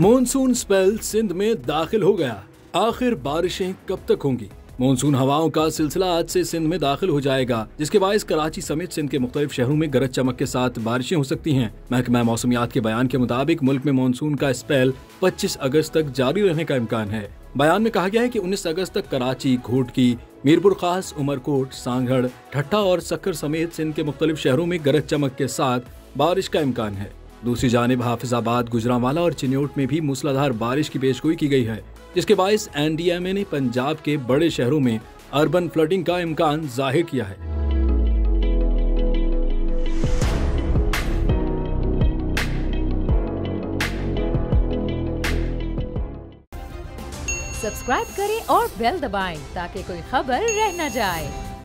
Monsoon spell Sindh में दाखिल हो गया। आखिर बारिशें कब तक होंगी? मॉनसून हवाओं का सिलसिला आज से सिंध में दाखिल हो जाएगा, जिसके बायस कराची समेत सिंध के मुख्तलिफ शहरों में गरज चमक के साथ बारिशें हो सकती हैं। महकमा मौसमियात के बयान के मुताबिक मुल्क में मॉनसून का स्पेल 25 अगस्त तक जारी रहने का इम्कान है। बयान में कहा गया है कि 19 अगस्त तक कराची, घोटकी, मीरपुर खास, उमरकोट, सांगड़, ठट्टा और सक्कर समेत सिंध के मुख्तलिफ शहरों में गरज चमक के साथ बारिश का इम्कान है। दूसरी जानिब हाफिजाबाद, गुजरांवाला और चिन्योट में भी मूसलाधार बारिश की पेशगोई की गई है, जिसके बायस NDMA ने पंजाब के बड़े शहरों में अर्बन फ्लडिंग का इम्कान जाहिर किया है। सब्सक्राइब करें और बेल दबाएं ताकि कोई खबर रह न जाए।